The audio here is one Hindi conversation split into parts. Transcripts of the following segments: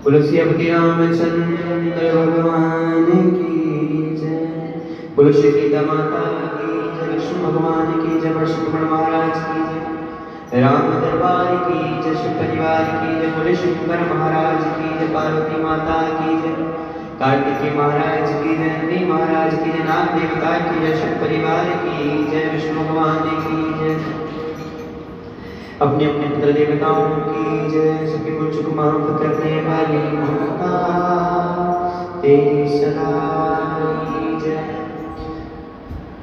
बोलो श्री अवधि रामचंद्र भगवान की जय। बोलो श्री सीता माता की जय, लक्ष्मण भगवान की जय, परशुराम महाराज की जय, राम दरबार की जय, शिव परिवार की जय। बोले शंकर महाराज की जय, पार्वती माता की जय, कार्तिकेय महाराज की जय, नंदी महाराज की जय, नाग देवता की जय, शिव परिवार की जय, विष्णु भगवान की जय, अपने अपने पुत्र देवताओं की जय। सभी कुछ को माफ करने वाली माता तेरी सदा की जय।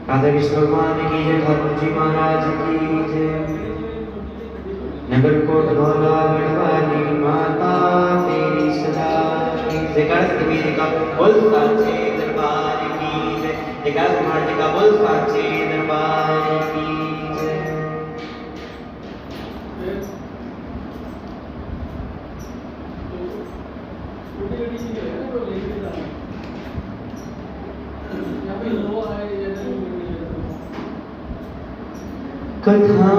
राधा कृष्ण भगवान की जय, ठाकुर जी महाराज की जय, नगर कोट धौला गढ़वाली माता तेरी सदा की जय। कलश का बोल साचे दरबार की जय, कलश का बोल साचे दरबार की जय। कथा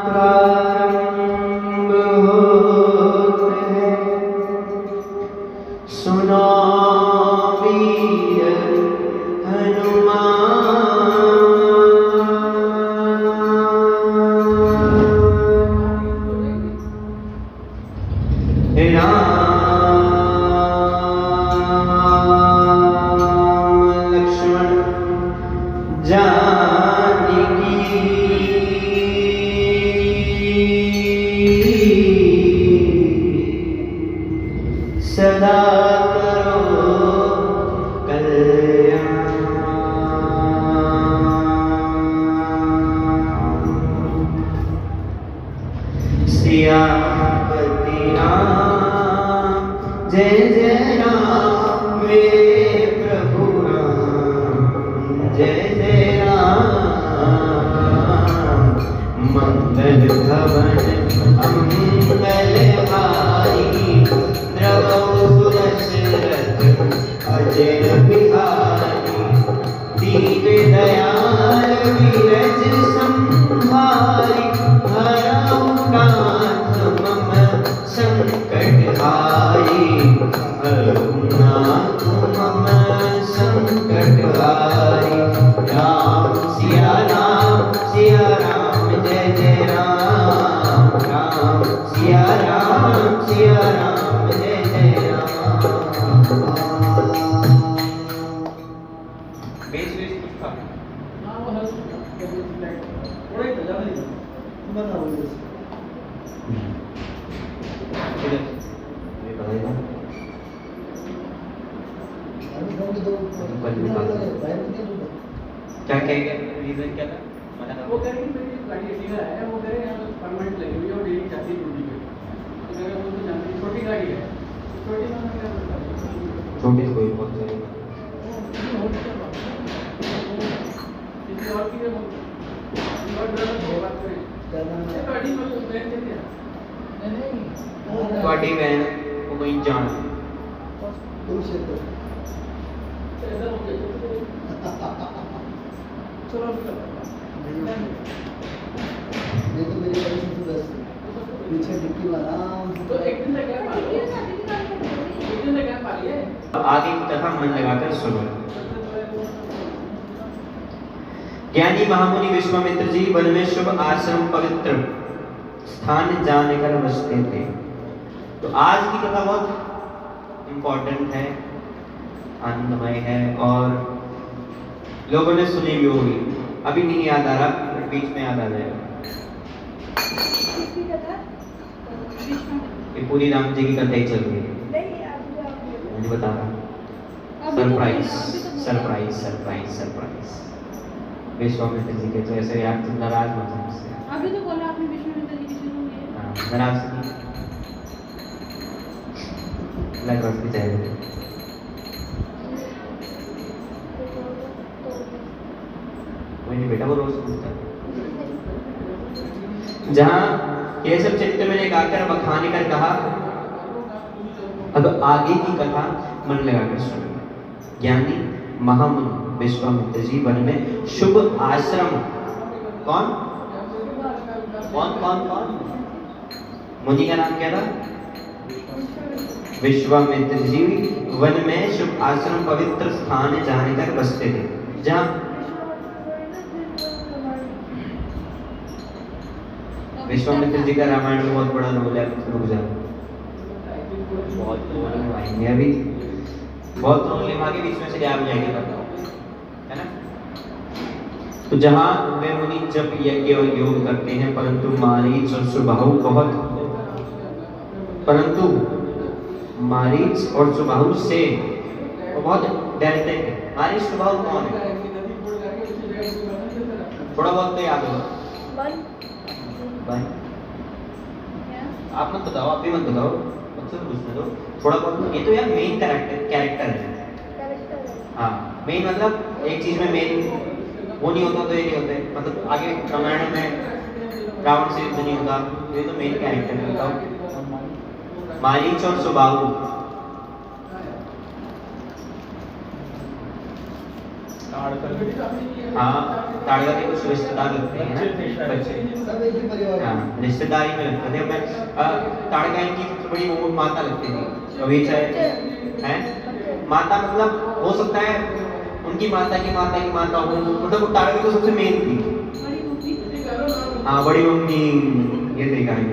प्रारंभ होते सुनो वीर हनुमान, राम लक्ष्मण जानकी सदा करो कल्याण। सियापति राम जय जय राम, मेरे प्रभु राम जय जय राम। मंगल भवन अमंगल हारी, द्रवौ सुदशरथ अजय बिहारी। दीन दयाल विरज संहारी, हरौ नाथ मम संकट हारी, हरौ नाथ मम संकट हारी। राम सिया राम जय जय राम, राम सिया राम जय जय राम। बेस बेस कुछ था ना, वो हर थोड़ा ही बजा नहीं बना हो जैसे ये बताइए क्या रीजन क्या था? वो करेंगे मेरी गाड़ी डीलर है, वो करे यहाँ परमानेंट लगी हुई है और डेली जाती है ड्यूटी पे। तो मेरे को तो जानती छोटी गाड़ी है, छोटी में मैं क्या करता हूँ, छोटी कोई बहुत सारी किसी और की और ड्राइवर बात करें गाड़ी में तो बैठ के दिया नहीं गाड़ी में वो कहीं जान ऐसा हो गया। चलो ये तो मेरी गाड़ी से बस पीछे डिक्की वाला तो एक दिन से क्या पाली है। आगे की कथा मन लगाकर सुनो। ज्ञानी महामुनि विश्वामित्र जी वन में शुभ आश्रम पवित्र स्थान जानकर बसते थे। तो आज की कथा बहुत इंपॉर्टेंट है, आनंदमय है और लोगों ने सुनी भी होगी। अभी नहीं याद आ रहा, बीच में याद आ जाएगा। ये पूरी राम जी की कथा ही चल रही है, मुझे बता रहा। Surprise surprise surprise surprise Vishwamitra ji के। तो ऐसे यार तुम नाराज मत हो मुझसे। अभी तो बोला आपने विश्वामित्र जी की शुरू की। हां नाराज नहीं लग रहा है चाहिए। कोई नहीं बेटा, वो रोज पूछता है। जहां ये सब चरित्र मैंने गाकर बखाने कर कहा, अब आगे की कथा मन लगाकर सुनो। ज्ञानी महामुनि विश्वामित्र जी वन में शुभ आश्रम। कौन कौन कौन कौन मुनि का नाम क्या था? विश्वामित्र जी वन में शुभ आश्रम पवित्र स्थान जाने तक बसते थे, जहाँ विश्वामित्र जी का रामायण में बहुत बड़ा रोल है। रुक जाओ, बहुत रोल निभाएंगे अभी, बहुत रोल निभा के बीच में से गैप जाएंगे, है ना। तो जहाँ वे मुनि जब यज्ञ और योग करते हैं, परंतु मारीच और सुबाहु से वो बहुत डरते थे। मारीच सुबाहु कौन है? थोड़ा बहुत तो याद होगा। आप मत बताओ, आप भी मत बताओ, मुझसे पूछने दो थोड़ा बहुत। ये तो यार मेन कैरेक्टर है। हाँ, मेन मतलब एक चीज में मेन वो नहीं होता तो ये नहीं होते, मतलब आगे रामायण में रावण से युद्ध नहीं होता, ये तो मेन कैरेक्टर है। बताओ। मारीच और सुबाहु, हाँ, ताड़का के कुछ रिश्तेदार लगते हैं बच्चे, हाँ, रिश्तेदारी में लगते थे। ताड़का इनकी सबसे बड़ी वो माता लगती थी, अभी है माता, मतलब हो सकता है उनकी माता की माता हो, मतलब ताड़का तो सबसे मेन थी। हाँ, बड़ी मम्मी, ये देखा है।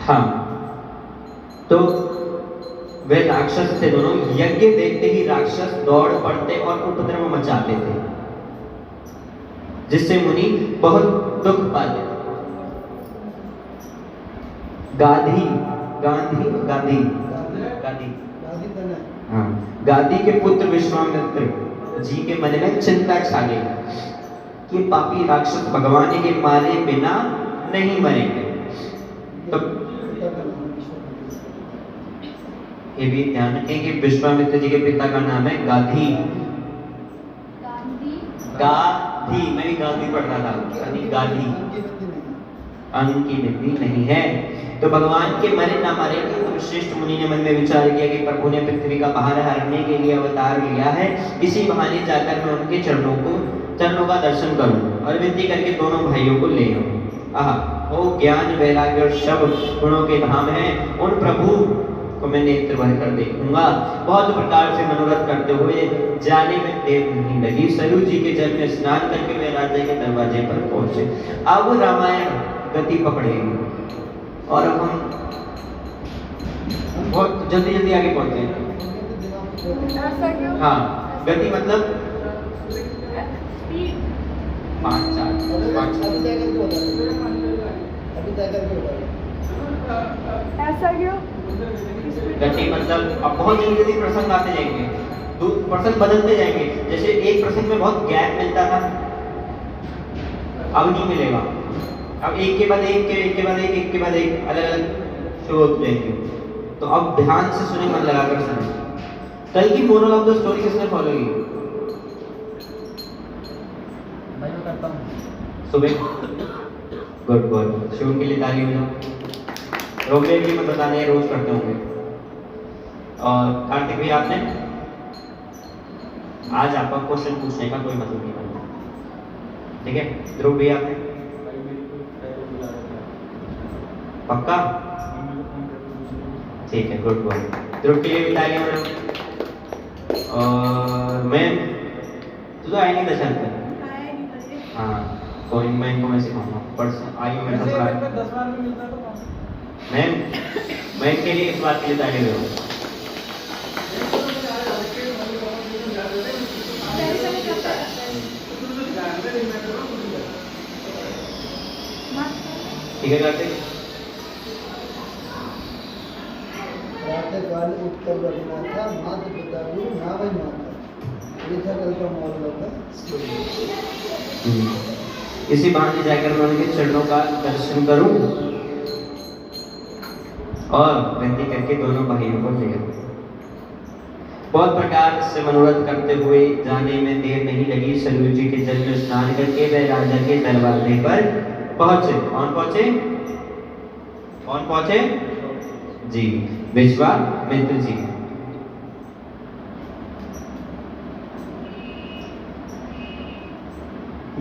हाँ, तो वे राक्षस थे दोनों। यज्ञ देखते ही राक्षस दौड़ पड़ते और उपद्रव मचाते थे, जिससे मुनि बहुत दुख पाते। गादी के पुत्र विश्वामित्र जी के मन में चिंता छा गई कि पापी राक्षस भगवान के मारे बिना नहीं मरेंगे। तो ये भी ध्यान रखें कि विश्वामित्र जी के पिता का नाम है गाधी। मैं भी गांधी पढ़ रहा था, गाधी अंग की बिंदी नहीं है। तो भगवान के मरे ना मरे, तो श्रेष्ठ मुनि ने मन में विचार किया कि प्रभु ने पृथ्वी का भार हरने के लिए अवतार लिया है, इसी बहाने जाकर मैं उनके चरणों का दर्शन करूं और विनती करके दोनों भाइयों को ले आऊं। वो ज्ञान वैराग्य और सब गुणों के धाम है, उन प्रभु को मैं नेत्र भर कर देखूंगा। बहुत प्रकार से मनोरथ करते हुए जाने में देर नहीं लगी। सरयू जी के जल में स्नान करके वे राजा के दरवाजे पर पहुंचे। अब रामायण गति पकड़ेगी और अब हम बहुत जल्दी आगे पहुंचे। हाँ, गति मतलब 5-4 ऐसा क्यों? गति मतलब अब बहुत जल्दी प्रसंग आते जाएंगे, प्रसंग बदलते जाएंगे। जैसे एक प्रसंग में बहुत गैप मिलता था, अब नहीं मिलेगा। अब एक के बाद एक अलग अलग शुरू होते जाएंगे। तो अब ध्यान से सुने, मन लगाकर सुने। कल की मोरल ऑफ द स्टोरी किसने फॉलो की? मैं करता हूँ सुबह। गुड, शिव के लिए ताली हो जाओ। रोबे भी मैं बताने रोज करते होंगे। और कार्तिक भी आपने आज आपका क्वेश्चन पूछने का कोई मतलब नहीं बनता, ठीक है। ध्रुव भी आपने पक्का, ठीक है, गुड बॉय। ध्रुव के लिए भी तालियां हो जाओ। और मैं तू तो आई नहीं दशा पे, हाँ कोई मैं इनको मैं सिखाऊंगा। पर्सन आई मेरे साथ पढ़ा। मैं के लिए इस बात के लिए ताली दे रहा हूँ। ठीक है कार्तिक। उत्तर बलिनाथा माता पिता गुरु नावै माता, ये था कल का मॉडल का। इसी बहाने जाकर मैं उनके चरणों का दर्शन करूं और विनती करके दोनों भाइयों को ले आऊं। बहुत प्रकार से मनोरथ करते हुए जाने में देर नहीं लगी। सरयू जी के जल में स्नान करके वे राजा के दरवाजे पर पहुंचे। कौन पहुंचे जी? विश्वामित्र जी।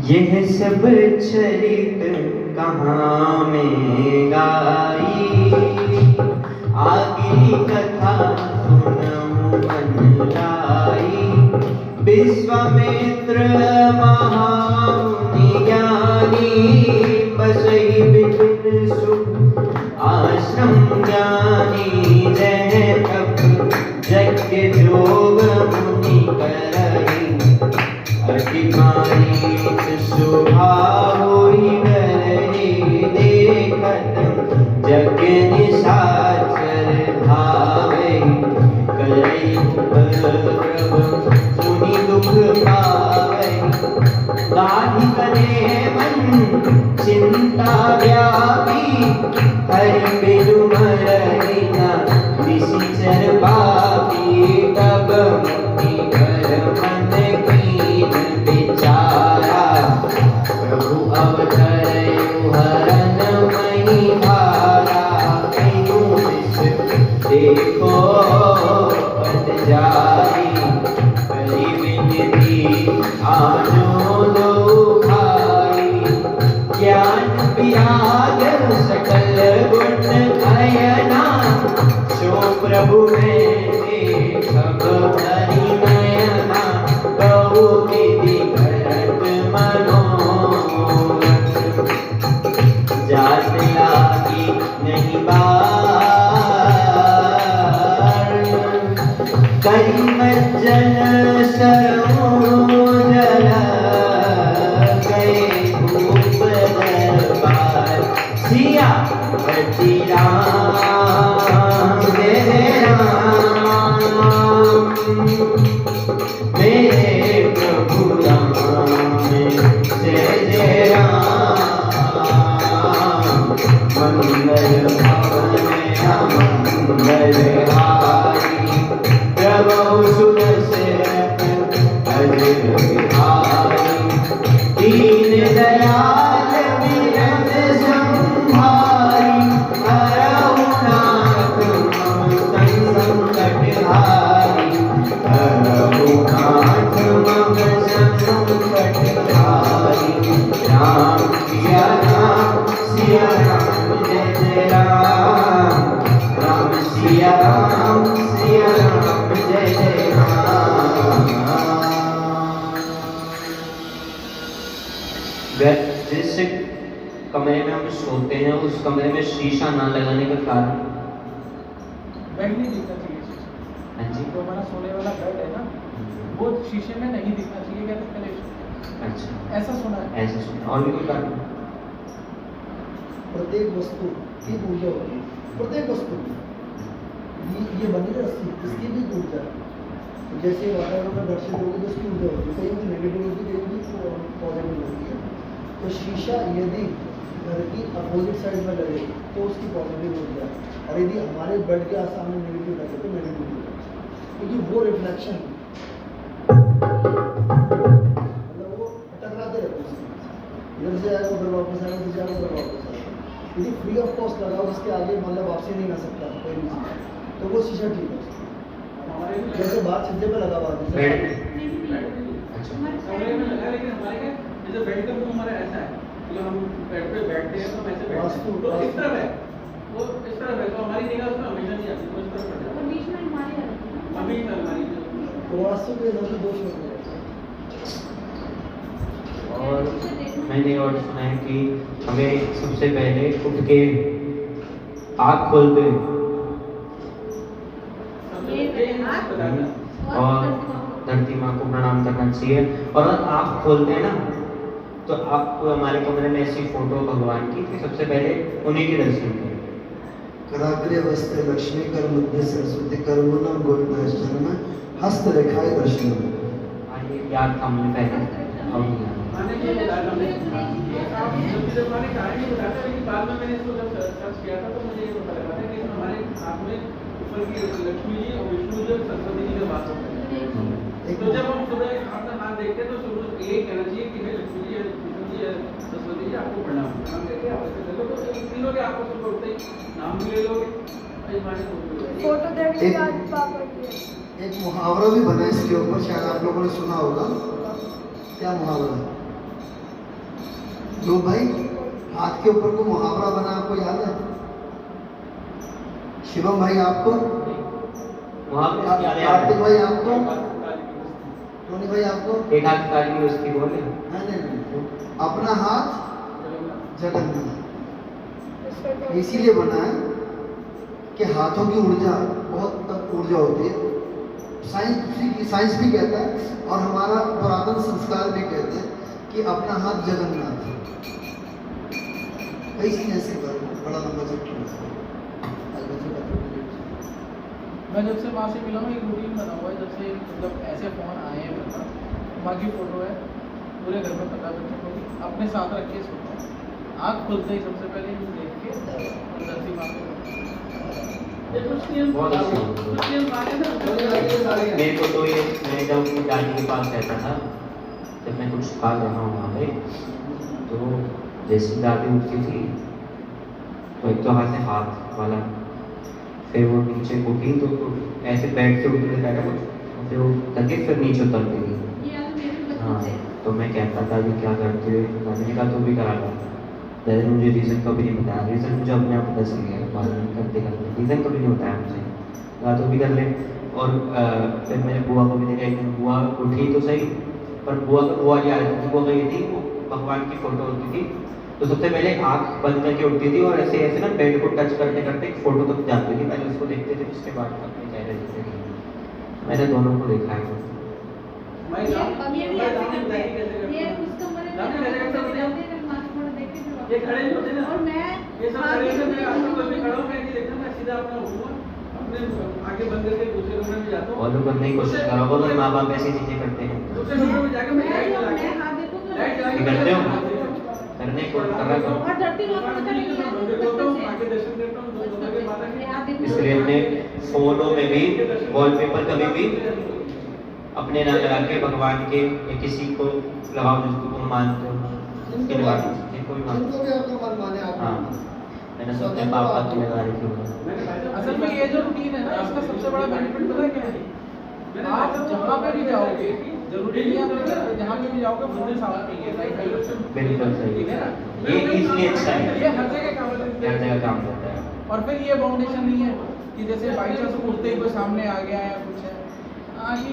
यह सब चरित कहाँ में गाई, आपकी कथा सुनऊं मन लाई। विश्वामित्र महामुनि ज्ञानी, बसई विपिन सुख आश्रम ज्ञानी। जय तप यज्ञ जोग मुनि करई, अधिकारी शुभा होई डरई। देखत जग निशाचर भावै, करई उपद्रव मुनि दुख पावै। गाढ़ी करे मन चिंता व्यापी, हरि बिनु मरई न निशिचर पापी। तब मुनि कर मन कीन विचारा, प्रभु अवतरयु हरन मही भारा। कहियो विष देखो पद जाई, करी विनती आनो दो भाई। ज्ञान विराग सकल गुण अयना, सो प्रभु में देखब हरि नयना। बहु विधि करत मनोरथ, जात लागी नहीं बार। करी मज्जन सरोजल, गए भूप दरबार। सिया पति राम जय राम, मेरे प्रभु राम जय जय राम। मंगल भवन मंगल हारी, प्रभु सुन सेवक अजर बिहारी। दीन दयाल विरत संहारी, हरहु नाथ मम संकट हारी। हरहु नाथ मम संकट हारी। राम सिया राम जय जय राम। राम सिया राम जय जय राम। जिस कमरे में हम सोते हैं उस कमरे में शीशा ना लगाने का कारण? बेड नहीं दिखना चाहिए शीशे। हाँ जी। जो हमारा सोने वाला बेड है ना, वो शीशे में नहीं दिखना चाहिए, क्या कलेश। अच्छा, ऐसा सुना है। ऐसा सुना। और भी कोई कारण? प्रत्येक वस्तु की ऊर्जा होती है, प्रत्येक वस्तु ये बनी रस्सी, इसकी भी ऊर्जा है। तो जैसे वातावरण में घर्षित होगी तो उसकी ऊर्जा होती है, कहीं भी नेगेटिव होगी कहीं भी पॉजिटिव होती है। तो शीशा यदि घर की अपोजिट साइड में लगे तो उसकी पॉजिटिव ऊर्जा है, और यदि हमारे बेड के सामने नेगेटिव लगे तो नेगेटिव ऊर्जा है, क्योंकि वो रिफ्लेक्शन मतलब वो टकराते रहते हैं। इधर से आएगा उधर वापस आएगा, उधर से आएगा उधर वापस आएगा। यदि फ्री ऑफ कॉस्ट लगाओ उसके आगे मतलब वापसी नहीं कर सकता कोई भी चीज़, तो वो शीशा ठीक है। जैसे बाहर छज्जे पे लगा हुआ है, बेड जैसे अच्छा, कमरे में लगा है, लेकिन हमारे क्या जैसे बेड का मुंह हमारा ऐसा है कि हम बेड पे बैठते हैं तो हम ऐसे बैठते हैं, तो इस तरफ है, वो इस तरफ है, तो हमारी निगाह उसमें हमेशा नहीं आती, वो इस तरफ पड़ जाती और बीच में हमारे है। अभी हमारी तो वास्तु के अंदर भी दोष होते हैं। और मैंने और सुना है कि हमें सबसे पहले उठ के आँख खोलते हैं और धरती माँ को प्रणाम करना चाहिए। और आँख खोलते हैं ना तो आपको हमारे कमरे में ऐसी फोटो भगवान की कि सबसे पहले उन्हीं के दर्शन करें। कराग्रे वस्ते लक्ष्मी कर मध्य सरस्वती कर्मूलम गोविंद में हस्त रेखाएं दर्शन। आइए, याद था हमने पहले, अब नहीं याद। मैंने ये बताया हमने जब मैंने कहानी बताया था, लेकिन बाद में मैंने इसको जब सर्च किया था तो मुझे ये पता लगा था कि हमारे हाथ में ऊपर की लक्ष्मी जी और विष्णु जी और सरस्वती जी का वास होता है। तो जब हम सुबह अपना हाथ देखते हैं तो शुरू ये कहना चाहिए कि लक्ष्मी जी विष्णु जी सरस्वती जी आपको प्रणाम प्रणाम करके आप ऐसे कर लो, तो इन तीनों के आपको सुबह उठते ही नाम भी ले लोगे। फोटो देखने के बाद पापा की एक मुहावरा भी बना इसके ऊपर, शायद आप लोगों ने सुना होगा। क्या मुहावरा है? लो भाई, हाथ के ऊपर को मुहावरा बना, आपको याद है? शिवम भाई आपको, वहाँ पे उसकी यादें आ कार्तिक भाई रही आपको, टोनी भाई आपको, एक हाथ काली उसकी बोले नहीं, अपना हाथ जगन्नाथ इसीलिए बना है कि हाथों की ऊर्जा बहुत तक ऊर्जा होती है। साइंस भी कहता है और हमारा पुरातन संस्कार भी कहते हैं कि अपना हाथ जगन्नाथ। कई चीज ऐसे बड़ा लंबा चैप्टर है। मैं जब से माँ से मिला हूँ एक रूटीन बना हुआ है, जब से मतलब ऐसे फ़ोन आए हैं मेरे पास, माँ की फ़ोटो है, पूरे घर में पता बच्चों को भी अपने साथ रख के सोता हूँ। आँख खुलते ही सबसे पहले ये देख के धरती माँ को बहुत अच्छी मेरे को तो ये, मैं जब अपनी दादी के पास रहता था, जब मैं कुछ खा रहा हूँ वहाँ पे, तो जैसी दादी उठती थी तो एक तो हाथ से हाथ वाला, फिर वो नीचे उठी तो ऐसे बैठ के उठने लगा कुछ, फिर वो लगे फिर नीचे उतर गई। हाँ, तो मैं कहता था कि क्या करते हुए, दादी ने कहा तो भी करा था। दादी ने मुझे रीज़न कभी नहीं बताया, रीज़न मुझे अपने आप पता चल गया बाद में करते करते, रीज़न कभी नहीं बताया मुझे, कहा तो भी कर ले। और फिर मैंने बुआ को भी देखा, एक दिन बुआ उठी तो सही, पर बुआ की आदत थी, वो गई थी, वो भगवान की फोटो होती थी, तो सबसे पहले आँख बंद करके उठती थी और ऐसे ऐसे ना बेड को टच करते करते एक फोटो तक जाती थी, पहले उसको देखते थे, उसके बाद अपने चेहरे देखते थे। मैंने दोनों को देखा है। ये खड़े नहीं होते ना, और मैं ये सब खड़े होते, मैं आजकल कोई भी खड़ा हूँ, मैं नहीं देखता, मैं सीधा अपना उठूंगा, अपने आगे बंद करके दूसरे कमरे में जाता हूँ। फॉलो करने की कोशिश करो, बोलो माँ बाप ऐसी चीज़ें करते हैं। दूसरे कमरे में जाकर मैं लाइट जला के, लाइट जला के करते हो? करने को करा करो। इसलिए अपने फोनों में भी वॉलपेपर कभी भी अपने ना लगा के भगवान के या किसी को लगाओ जिसको तुम मानते हो, उसके लगा दो, जिनको भी मानते इनको भी आपका मन माने आप। हो। हाँ, मैंने सोचा पापा की लगा रही थी। असल में ये जो रूटीन है ना, इसका सबसे बड़ा बेनिफिट पता है क्या है? आप जहाँ पे भी जाओगे, जरूरी नहीं है जहाँ पे भी जाओगे फोन साथ नहीं है, बिल्कुल सही ठीक है ना? ये इसलिए अच्छा है, ये हर जगह काम हर जगह काम करता है। और फिर ये बाउंडेशन नहीं है कि जैसे बाई चांस उठते ही कोई सामने आ गया है या कुछ है, आगे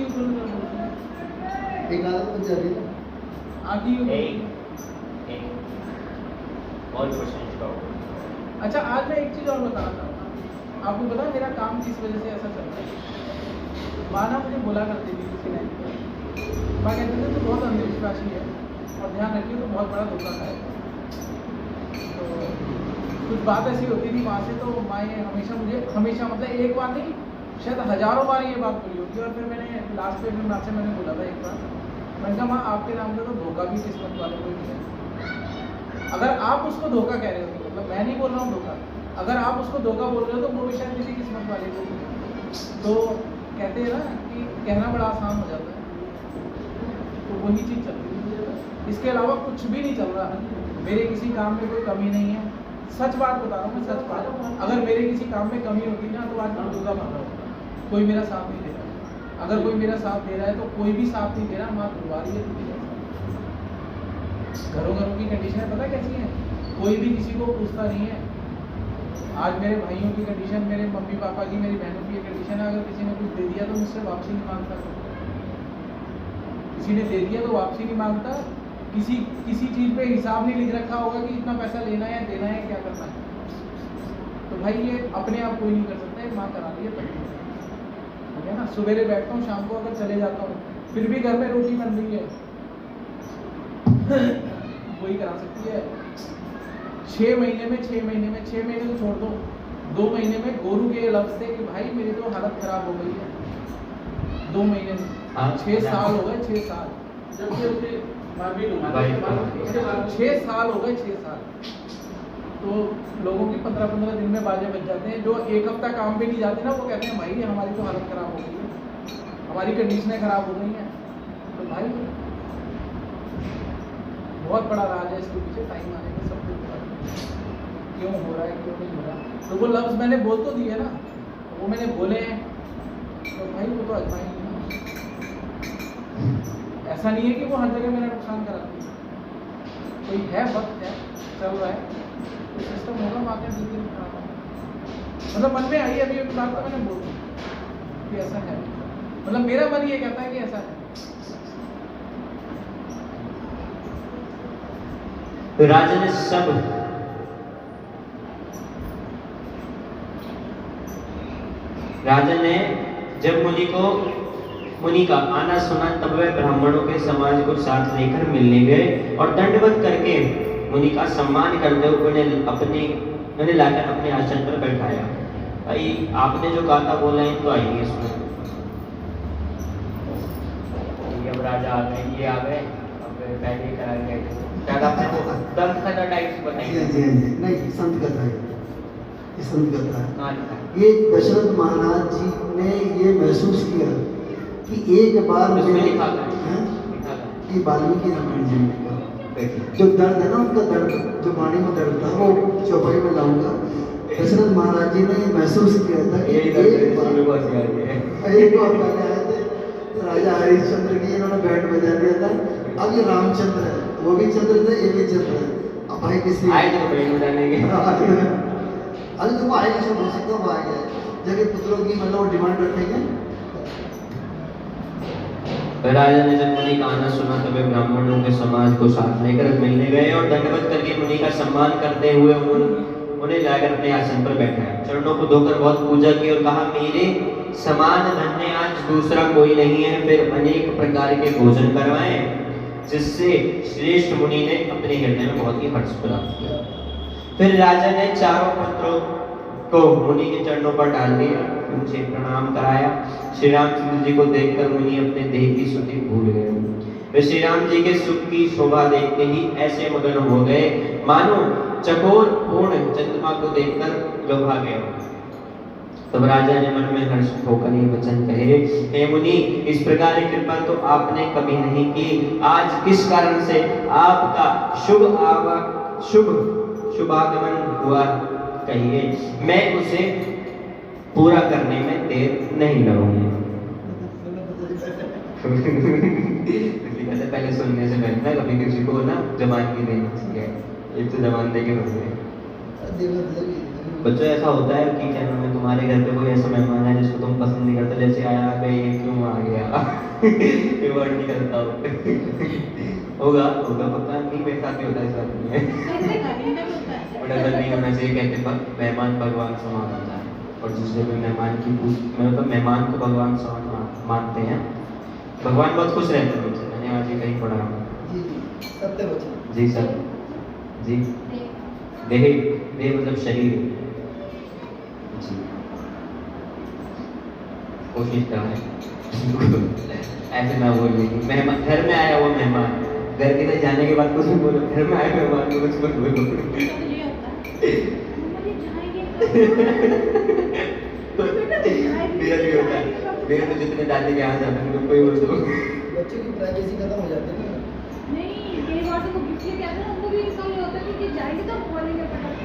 एक आदत बन जाती है। आगे और क्वेश्चन करो। अच्छा, आज मैं एक चीज़ और बताना चाहूँगा। आपको पता है मेरा काम किस वजह से ऐसा चलता है? माना मुझे बोला करती थी किसी टाइम पर, माँ कहते थे तो बहुत अंधविश्वासी है और ध्यान रखिए तो बहुत बड़ा धोखा खाएगा। तो कुछ बात ऐसी होती थी वहाँ से, तो माँ ये हमेशा मतलब एक बार नहीं, शायद हजारों बार ये बात बोली होगी। और फिर मैंने लास्ट पे अपनी माँ से मैंने बोला था एक बार, मैंने कहा माँ आपके नाम से तो धोखा भी किस्मत वालों को ही है। अगर आप उसको धोखा कह रहे हो, मतलब मैं नहीं बोल रहा हूँ धोखा, अगर आप उसको धोखा बोल रहे हो तो वो भी शायद किसी किस्मत वाले को भी है। तो कहते हैं ना कि कहना बड़ा आसान हो जाता है, तो वही चीज़ चलती है। इसके अलावा कुछ भी नहीं चल रहा, मेरे किसी काम में कोई कमी नहीं है। सच बात बता रहा हूँ मैं, सच बात। अगर मेरे किसी काम में कमी होती ना तो आज मैं दुर्गा बन रहा हूँ। कोई मेरा साथ नहीं दे रहा, अगर कोई मेरा साथ दे रहा है तो कोई भी साथ नहीं दे रहा, माँ दुर्गा रही है। घरों घरों की कंडीशन पता कैसी है? कोई भी किसी को पूछता नहीं है। आज मेरे भाइयों की कंडीशन, मेरे मम्मी पापा की, मेरी बहनों की कंडीशन है, अगर किसी ने कुछ दे दिया तो मुझसे वापसी नहीं मांगता। किसी ने दे दिया तो वापसी नहीं मांगता। किसी चीज़ पे हिसाब नहीं लिख रखा होगा कि इतना पैसा लेना है, देना है, क्या करना है। तो भाई ये अपने आप कोई नहीं कर सकता, एक माँ करा रही है तभी, ठीक है ना? सवेरे बैठता हूँ, शाम को अगर चले जाता हूँ, फिर भी घर में रोटी बन रही है, वही करा सकती है। 6 महीने में 6 महीने तो छोड़ दो, 2 महीने में गोरू के लफ्ज थे कि भाई मेरी तो हालत खराब हो गई है। 2 महीने में 6 साल हो गए, 6 साल जब से उसे 6 साल हो गए, 6 साल। तो लोगों की 15-15 दिन में बाजे बच जाते हैं। जो एक हफ्ता काम पे नहीं जाते ना, वो कहते हैं भाई हमारी तो हालत खराब हो गई है, हमारी कंडीशनें खराब हो गई हैं। तो भाई बहुत बड़ा राज है इसके पीछे, टाइम आने में सब कुछ पता क्यों हो रहा है, क्यों नहीं हो रहा। तो वो लफ्ज़ मैंने बोल तो दिए ना, वो मैंने बोले हैं, तो भाई वो तो आजमाएंगे ना। ऐसा नहीं है कि वो हर जगह मेरा नुकसान कराती है। कोई है, वक्त है, चल रहा है, तो सिस्टम होगा, मार्केट धीरे धीरे खराब होगा। मतलब मन में आई अभी बात तो मैंने बोल दी कि ऐसा है, मतलब मेरा मन ये कहता है कि ऐसा है। तो राजा ने जब मुनि का आना सुना, तब वह ब्राह्मणों के समाज को साथ लेकर मिलने गए और दंडवत करके मुनि का सम्मान करते हुए उन्हें लाकर अपने आसन पर बैठाया। भाई आपने जो कहा था बोला इनको आएंगे इसमें। अब राजा आ गए, ये आ गए, अब पहले करा गए ज्यादा आपने वो दंत कथा टाइप्स बताइए। नहीं, संत कथा है, ये संत कथा है। कहाँ लिखा है? ये दशरथ महाराज जी ने ये महसूस किया कि एक बार उसमें मेरे- लिखा था, हैं? लिखा था। ये वाल्मीकि रामायण जी ने लिखा। देखिए। जो दर्द है ना उनका दर्द, जो वाणी में दर्द था वो चौपाई में लाऊंगा। दशरथ महाराज जी ने महसूस किया था कि यही एक दर्द बार इसमें बहुत याद है। एक बार पहले आए थे राजा हरिश्चंद्र की, इन्होंने बैंड बजा दिया था। अब ये रामचंद्र है, वो भी चंद्र थे, ये भी चंद्र है। अब भाई किसी आए थे बैंड बजाने के। अरे तो वो आएगा, सब हो सकता है वो आ गया। जब ये पुत्रों की मतलब वो डिमांड रखेंगे। राजा ने जब मुनि का आना सुना, तब वे ब्राह्मणों के समाज को साथ लेकर मिलने गए और दंडवत करके मुनि का सम्मान करते हुए उन्हें लाकर अपने आसन पर बैठाया। चरणों को धोकर बहुत पूजा की और कहा, मेरे समान धन्य आज दूसरा कोई नहीं है। फिर अनेक प्रकार के भोजन करवाए, जिससे श्रेष्ठ मुनि ने अपने हृदय में बहुत ही हर्ष प्राप्त किया। फिर राजा ने चारों पुत्रों को मुनि के चरणों पर डाल दिया, उनसे प्रणाम कराया। श्री रामचंद्र जी को देखकर मुनि अपने देह की स्तुति भूल गए। वे श्री राम जी के सुख की शोभा देखते ही ऐसे मगन हो गए मानो चकोर पूर्ण चंद्रमा को देखकर लोभा गए। तब राजा ने मन में हर्षित होकर ये वचन कहे, हे मुनि, इस प्रकार की कृपा तो आपने कभी नहीं की। आज किस कारण से आपका शुभागमन हुआ कहिए, मैं उसे पूरा करने में देर नहीं लगाऊंगा। पहले सुनने से पहले ना कभी किसी को ना जबान की देनी चाहिए, एक तो जबान दे के बोलते। बच्चों ऐसा होता है कि क्या नाम है, तुम्हारे घर पे कोई ऐसा मेहमान है जिसको तुम पसंद नहीं करते, जैसे आया बे ये क्यों आ गया ये वर्ड नहीं करता होगा पक्का नहीं, मेरे साथ भी होता है, इस बात नहीं है। बट ऐसा नहीं होना चाहिए, कहते मेहमान भगवान समान होता है। और जिसने भी मेहमान की मतलब मेहमान को भगवान समान मानते हैं, भगवान बहुत खुश रहते हैं उनसे। मैंने आज ही कहीं पढ़ा। सत्य वचन। जी सर जी। देह मतलब शरीर जी। कोशिश कर रहे हैं ऐसे ना बोलिए कि मेहमान घर में आया हुआ मेहमान, घर के अंदर जाने के बाद कुछ भी बोलो, घर में आए मेहमान को कुछ बोलो। मेरा भी होता है, मेरे तो जितने दादी के यहाँ जाते हैं उनको ही बोल दो। बच्चों की प्राइवेसी खत्म हो जाती है ना। नहीं, कई बार तो गिफ्ट लेके आते हैं, उनको भी इसका ये होता है कि जाएंगे तो बोलेंगे फटाफट।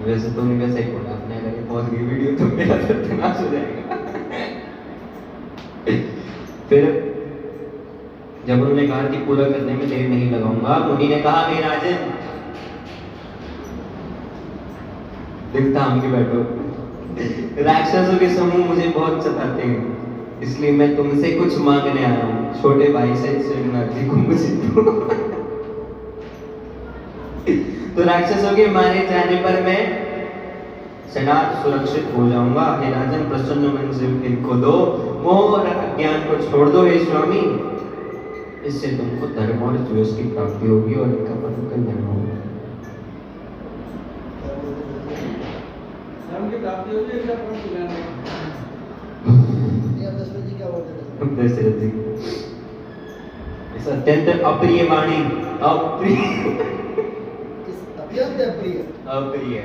वैसे तुमने वैसे ही बोला, आपने अगर ये पहुंच गई वीडियो तो मेरा सत्यानाश हो जाएगा। फिर जब उन्होंने कहा कि पूरा करने में देर नहीं लगाऊंगा, मुनि ने कहा, हे राजन, दिखता हम के बैठो, राक्षसों के समूह मुझे बहुत सताते हैं, इसलिए मैं तुमसे कुछ मांगने आया हूँ। छोटे भाई से श्रीनाथ जी को मुझे तो राक्षसों के मारे जाने पर मैं सनात सुरक्षित हो जाऊंगा। हे राजन, प्रसन्न मन से इनको दो, मोह और अज्ञान को छोड़ दो हे स्वामी, इससे तुमको धर्म और यश की प्राप्ति होगी और इनका परम कल्याण होगा। धर्म की प्राप्ति होगी, इसका परम कल्याण होगा। ये दशरथ जी क्या बोलते थे? दशरथ जी, इस अत्यंत अप्रिय वाणी,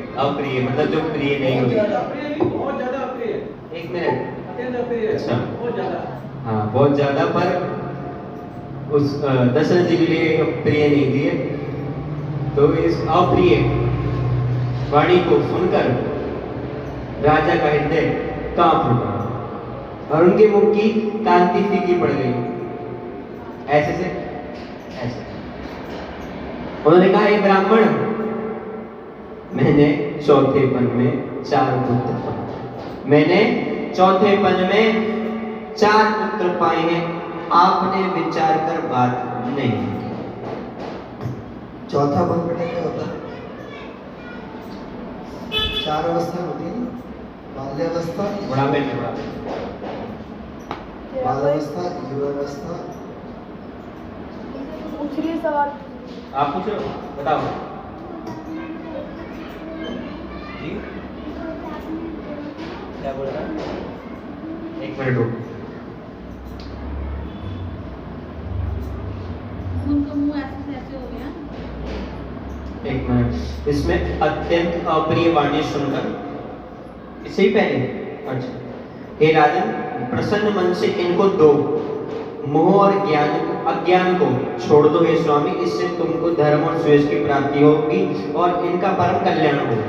अप्रिय मतलब जो प्रिय नहीं होती। अप्रिय नहीं, बहुत ज्यादा अप्रिय है। एक मिनट, अत्यंत अप्रिय है, अच्छा। बहुत ज्यादा। हाँ बहुत ज्यादा, पर उस दशरथ जी के लिए प्रिय नहीं थी। तो इस अप्रिय वाणी को सुनकर राजा का हृदय कांप उठा और उनके मुख की कांति फीकी पड़ गई। ऐसे से ऐसे उन्होंने कहा, हे ब्राह्मण, मैंने चौथेपन में 4 पुत्र पाए। मैंने चौथेपन में 4 पुत्र पाए हैं, आपने विचार कर बात नहीं की। चौथा पन बेटा क्या होता है? 4 अवस्था होती है ना, बाल्यावस्था, बुढ़ापे में, बुढ़ापे। बालावस्था, युवावस्था। पूछ रही है सवाल। आप पूछ रहे हो, बताओ जी, क्या बोल रहा है? 1 मिनट रुको। उनका मुंह ऐसे से ऐसे हो गया। 1 मिनट। इसमें अत्यंत अप्रिय वाणी सुनकर, इससे ही पहले, अच्छा, हे राजन, प्रसन्न मन से इनको दो, मोह और अज्ञान को छोड़ दो हे स्वामी, इससे तुमको धर्म और सुयश की प्राप्ति होगी और इनका परम कल्याण होगा।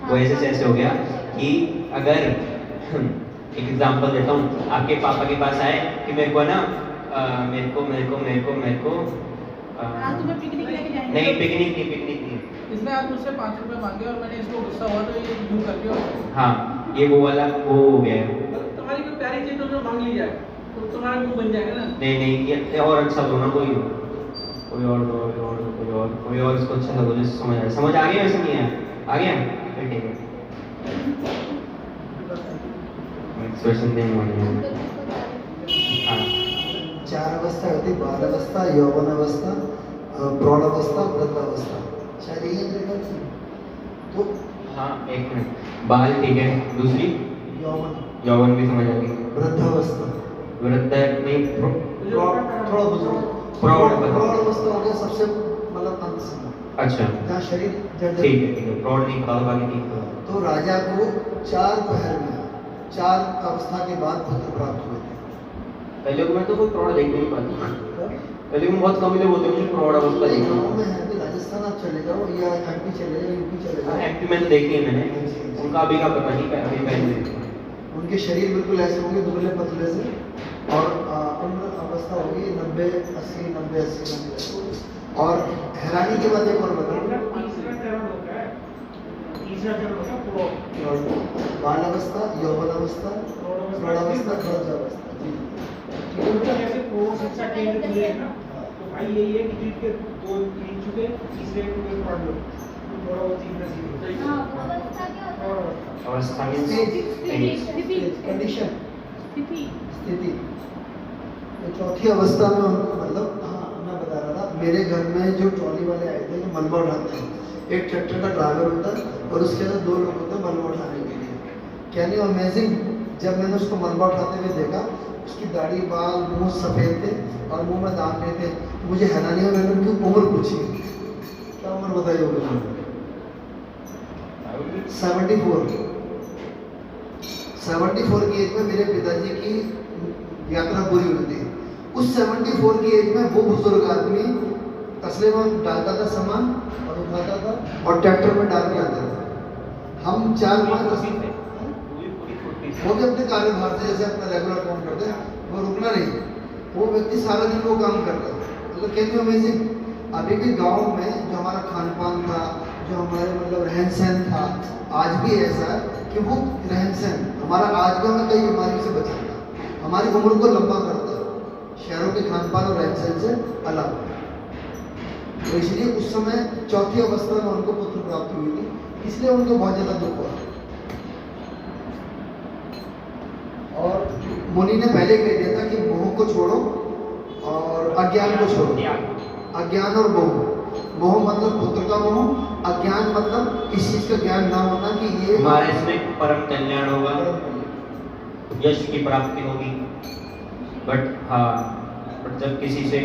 वो ऐसे से ऐसे हो गया कि अगर एक एग्जांपल देता हूँ, आपके पापा के पास आए कि मेरे को ना मेरे को आज तुम्हें पिकनिक लेके जाएंगे। नहीं, पिकनिक नहीं। इसमें आप मुझसे 5 रुपए मांगे और मैंने इसको गुस्सा हुआ तो ये यूं करके और हाँ, ये वो वाला वो हो गया है। तुम्हारी कोई प्यारी चीज तो जो मांग ली जाए तो तुम्हारा मुंह बन जाएगा ना। नहीं, ये और अच्छा दो ना, कोई और इसको अच्छा लगो, जैसे समझ आ गया, वैसे नहीं आया? आ गया? फिर ठीक है। एक्सप्रेशन देंगे हाँ। 4 अवस्था होती है, बालावस्था, यौवन अवस्था, प्रौढ़ अवस्था, वृद्धावस्था। शायद यही तरीका से तो हाँ, 1 मिनट। बाल ठीक है, दूसरी यौवन भी समझ आ गई। वृद्धावस्था, वृद्ध नहीं, थोड़ा बुजुर्ग, प्रौढ़ अवस्था हो गया सबसे मतलब अंत समय, अच्छा, जहाँ शरीर जड़ ठीक है। प्रौढ़ नहीं पता, बाकी ठीक है। तो राजा को 4 पहर में 4 अवस्था के बाद पुत्र प्राप्त हुए थे। पहले को मैं तो कोई प्रौढ़ देख नहीं पाता, पहले में बहुत कम लोग होते हैं मुझे प्रौढ़ अवस्था गाँव देखना। में है कि राजस्थान आप चले जाओ या एमपी चले जाओ, यूपी चले जाओ, एमपी में तो देखी है मैंने, उनका अभी का पता नहीं, अभी पहले उनके शरीर बिल्कुल ऐसे होंगे दुबले पतले से, और उम्र अवस्था होगी 90 80 90 80 90। और हैरानी की बात एक और बताऊं, बाल अवस्था, यौवन अवस्था, प्रौढ़ावस्था, वृद्धावस्था। जैसे पूर्व शिक्षा केंद्र खुले हैं ना, तो भाई यही है कि जिनके 2 3 चुके, तीसरे को भी पढ़ लो, तो थोड़ा बहुत सीखना सीखो। हाँ, अवस्था क्या होता है? अवस्था में कंडीशन, स्थिति। स्थिति। तो चौथी अवस्था में उनको मतलब, हाँ मैं बता रहा था, मेरे घर में जो ट्रॉली वाले आए थे, जो मलबा उठाते हैं, एक ट्रैक्टर का ड्राइवर होता है और उसके अंदर 2 लोग होते हैं मलबा उठाने के लिए। कैन यू अमेजिंग, जब मैंने उसको मलबा उठाते हुए देखा, उसकी दाढ़ी, बाल, मुंह सफ़ेद थे और मुंह में दांत नहीं थे, तो मुझे हैरानी हुई। मैंने उनकी उम्र पूछी, क्या उम्र बताइए उन्होंने? 74 की एज में मेरे पिताजी की यात्रा पूरी हुई थी। उस 74 की एज में वो बुजुर्ग आदमी तसले में डालता था सामान और उठाता था और ट्रैक्टर में डाल के आता था। हम 4-5 वो भी अपने कार्य भार से, जैसे अपना रेगुलर काम करते हैं, वो रुकना नहीं, वो व्यक्ति सारा दिन वो काम करता है। मतलब कैन यू अमेजिंग, अभी भी गांव में जो हमारा खान पान था, जो हमारे मतलब रहन सहन था, आज भी ऐसा है कि वो रहन सहन हमारा आज भी हमें कई बीमारियों से बचाता है, हमारी उम्र को लंबा करता है, शहरों के खान पान और रहन सहन से अलग। तो इसलिए उस समय चौथी अवस्था में उनको पुत्र प्राप्ति हुई थी, इसलिए उनको बहुत ज़्यादा दुख हुआ। और मुनि ने पहले कह दिया था कि मोह को छोड़ो और अज्ञान को छोड़ो। अज्ञान और मोह, मोह मतलब पुत्र का मोह, अज्ञान मतलब इस चीज का ज्ञान ना होना कि ये हमारे इसमें परम कल्याण होगा, यश की प्राप्ति होगी। बट हाँ, बट जब किसी से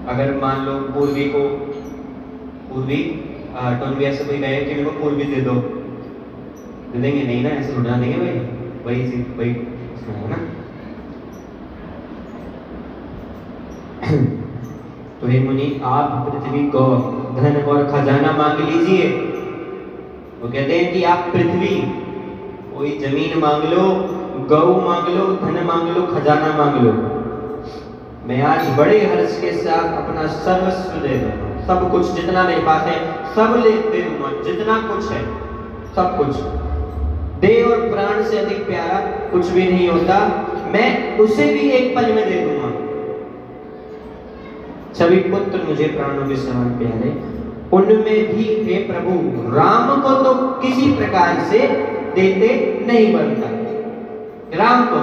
अगर मान लो पूर्वी टोनविया से कोई कहे कि मेरे को पूर्वी दे दो, दे देंगे नहीं ना, ऐसे उड़ा देंगे भाई, वही उसमें है ना। तो हे मुनि, आप पृथ्वी को धन और खजाना मांग लीजिए। वो कहते हैं कि आप पृथ्वी, कोई जमीन मांग लो, गौ मांग लो, धन मांग लो, खजाना मांग लो, मैं आज बड़े हर्ष के साथ अपना सर्वस्व दे दूंगा, सब कुछ जितना मेरे पास है सब दे दूंगा, जितना कुछ है सब कुछ। देह और प्राण से अधिक प्यारा कुछ भी नहीं होता, मैं उसे भी एक पल में दे दूंगा। सभी पुत्र मुझे प्राणों के समान प्यारे, उनमें भी हे प्रभु राम को तो किसी प्रकार से देते नहीं बनता। राम को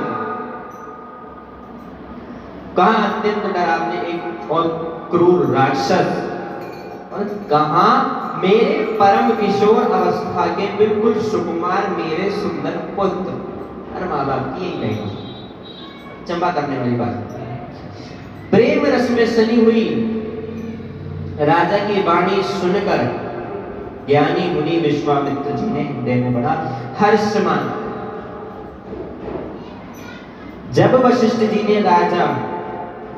कहा अत्यंत डरावने एक और क्रूर राक्षस, और कहा मेरे परम किशोर अवस्था के बिल्कुल सुकुमार मेरे सुंदर पुत्र। अरे माँ बाप की यही लाइन चंपा करने वाली बात। प्रेम रस में सनी हुई राजा की वाणी सुनकर ज्ञानी मुनि विश्वामित्र जी ने हृदय में बड़ा हर्ष माना। जब वशिष्ठ जी ने राजा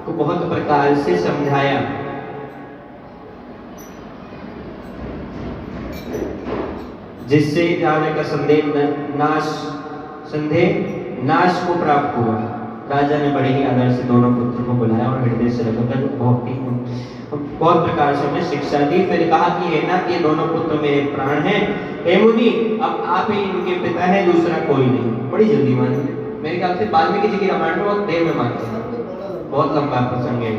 को बहुत प्रकार से समझाया, जिससे राजा का संदेह नाश को प्राप्त हुआ, राजा ने बड़े ही आदर से दोनों पुत्रों को बुलाया और हृदय से लगाकर बहुत प्रकार से उन्हें शिक्षा दी। फिर कहा कि हे नाथ, ये दोनों पुत्र मेरे प्राण हैं, हे मुनि अब आप ही इनके पिता हैं, दूसरा कोई नहीं। बड़ी जल्दी मान ली। मेरे ख्याल से वाल्मीकि जी की रामायण में बहुत देर में मानते हैं, बहुत लंबा प्रसंग है।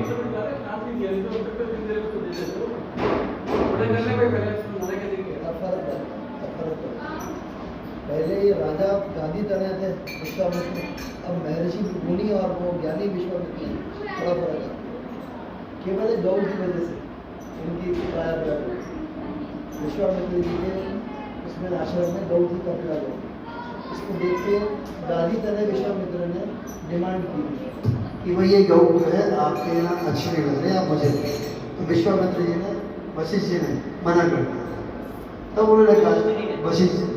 पहले ये राजा गांधी तने थे विश्वामित्र, अब महर्षि मुनि और वो ज्ञानी विश्वामित्र, बड़ा फर्क है। केवल गौ की वजह से इनकी काया विश्वामित्र जी के उसमें आश्रम में गौ की कपड़ा गौ, इसको देख के गांधी तने विश्वामित्र ने डिमांड की कि भाई ये गौ जो है आपके यहाँ अच्छी नहीं लग रही, आप मुझे दें। तो विश्वामित्र जी ने वशिष्ठ जी ने मना कर दिया। तब उन्होंने कहा वशिष्ठ जी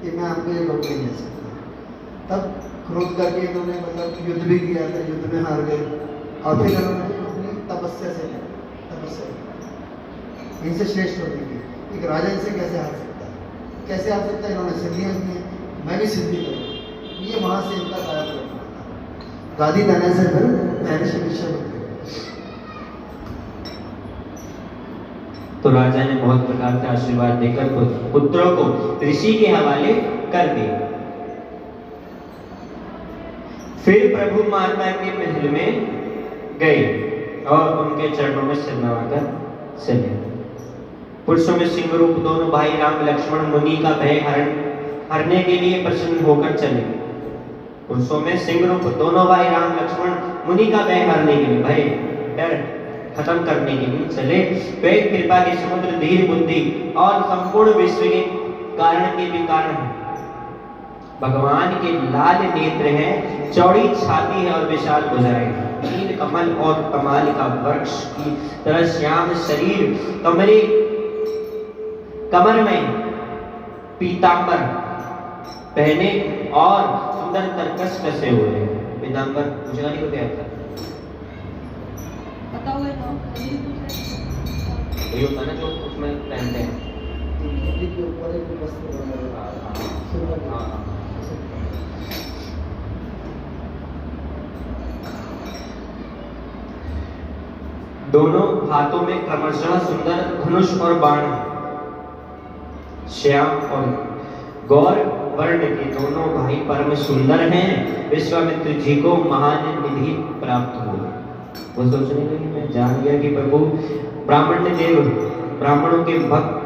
कि मैं आपको ये गौ नहीं दे सकता। तब क्रोध करके इन्होंने मतलब युद्ध भी किया था, युद्ध में हार गए और फिर इन्होंने अपनी तपस्या से इनसे श्रेष्ठ होने की, एक राजा इनसे कैसे हार सकता है, कैसे हार सकता है। इन्होंने सिद्धियां की, मैं भी सिद्धि करूँ, ये वहां से इनका कायापलट हुआ था। गादी तने से फिर महर्षि विश्वामित्र। तो राजा ने बहुत प्रकार का आशीर्वाद देकर पुत्रों को ऋषि के हवाले कर दिया। फिर प्रभु माता के महल में गए और उनके चरणों में सिर नवाकर चले। पुरुषों में सिंह रूप दोनों भाई राम लक्ष्मण मुनि का भय हरने के लिए प्रसन्न होकर चले। पुरुषों में सिंह रूप दोनों भाई राम लक्ष्मण मुनि का भय हरने के लिए, भय डर खत्म करने के लिए चले। वे कृपा के समुद्र, धीर बुद्धि और संपूर्ण विश्व के कारण के भी कारण है। भगवान के लाल नेत्र हैं, चौड़ी छाती है और विशाल भुजाएं, नील कमल और कमाल का वृक्ष की तरह श्याम शरीर, कमर में पीतांबर पहने और सुंदर तरकस कसे हुए हैं। पीतांबर पूछना नहीं होता है, पता हुआ तो वही होता है ना जो उसमें पहनते हैं। के ऊपर एक वस्त्र बना है। दोनों हाथों में क्रमशः सुंदर धनुष और बाण, श्याम और गौर वर्ण के दोनों भाई परम सुंदर हैं। विश्वामित्र जी को महान निधि प्राप्त हुआ। वो सोचने लगे, मैं जान गया कि प्रभु ब्राह्मणों के भक्त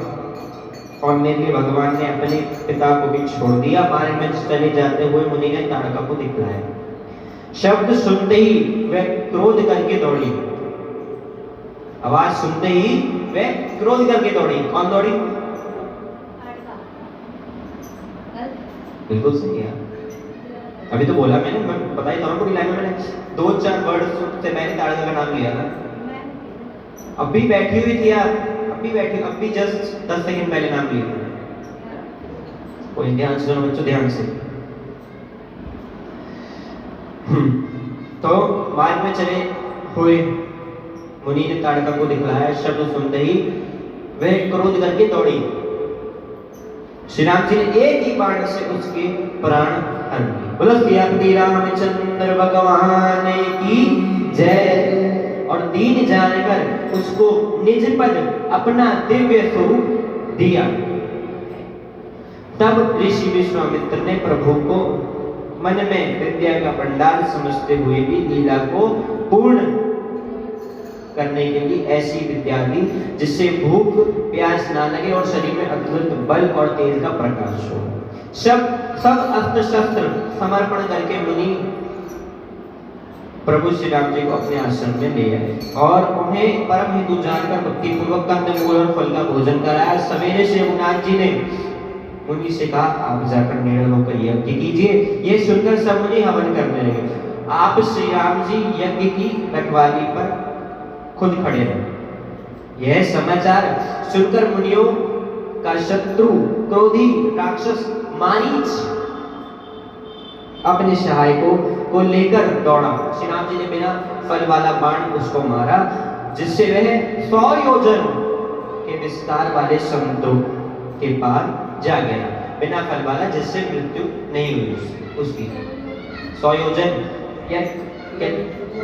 होने के लिए भगवान ने अपने पिता को भी छोड़ दिया। मार्ग में चले जाते हुए मुनि ने ताड़का को दिखलाया। शब्द सुनते ही वह क्रोध करके दौड़ी, आवाज सुनते ही वह क्रोध करके दौड़ी। कौन दौड़ी? बिल्कुल सही है, अभी तो बोला मैंने, मैं बताई तो पूरी लाइन में मैंने 2-4 वर्ड से पहले ताड़का का नाम लिया था। अभी बैठी हुई थी आप, अभी जस्ट 10 सेकंड पहले नाम लिया। कोई ध्यान से सुनो बच्चों, ध्यान से। तो मार्ग में चले हुए मुनि ने ताड़का को दिखलाया। शब्द सुनते ही वह क्रोध करके दौड़ी। श्री राम जी ने एक ही बाण से उसके प्राण हर दिए। बोलो श्री रामचंद्र भगवान की जय और दीन जानकर उसको निज पद अपना दिव्य स्वरूप दिया। तब ऋषि विश्वामित्र ने प्रभु को मन में विद्या का भंडार समझते हुए भी लीला को पूर्ण करने के लिए ऐसी विद्या दी जिससे भूख प्यास ना लगे और शरीर में अद्भुत बल और तेज का प्रकाश हो। सब अस्त्र शस्त्र समर्पण करके मुनि प्रभु श्री राम जी को अपने आश्रम में ले आए और उन्हें परम हेतु जानकर भक्ति पूर्वक कंदमूल और फल का भोजन कराया। सवेरे से रघुनाथ जी ने मुनि से कहा, आप जाकर निर्णय होकर यज्ञ कीजिए। ये सुनकर सब मुनि हवन करने लगे। आप श्री राम जी यज्ञ की रखवाली पर खुद खड़े रहे। यह समाचार सुनकर मुनियों का शत्रु क्रोधी राक्षस मारीच अपने सहायकों को लेकर दौड़ा। श्री राम जी ने बिना फल वाला बाण उसको मारा, जिससे वह 100 योजन के विस्तार वाले समुद्र के पार जा गया। बिना फल वाला, जिससे मृत्यु नहीं हुई उसकी। 100 योजन या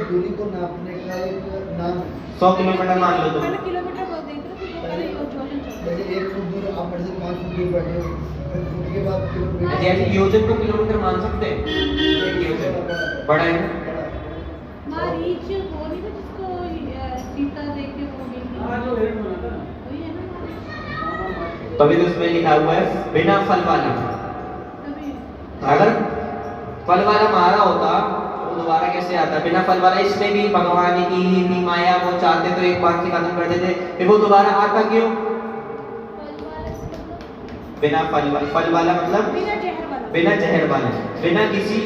दूरी को नापने का एक नाम है। 100 किलोमीटर मान लो तुम। किलोमीटर बोल देते ना, तो पहले योजन चलते हैं। जैसे 1 फुट दूर आप मेरे से 5 फुट दूर बैठे हो, फिर फुट के बाद किलोमीटर। जैसे योजन को किलोमीटर मान सकते हैं। एक योजन बड़ा है। मारीच वो नहीं था जिसको सीता देख के वो गई थी। हाँ, जो हिरण बना था। वही है ना। तभी तो उसमें लिखा हुआ है बिना फल वाला। तभी अगर फल वाला मारा होता तो दोबारा कैसे आता? बिना फल वाला इसमें भी भगवान की ही माया, वो चाहते तो एक बार से खत्म कर देते, फिर वो दोबारा आता क्यों? बिना फल वाला मतलब बिना जहर वाला। बिना जहर वाला, बिना किसी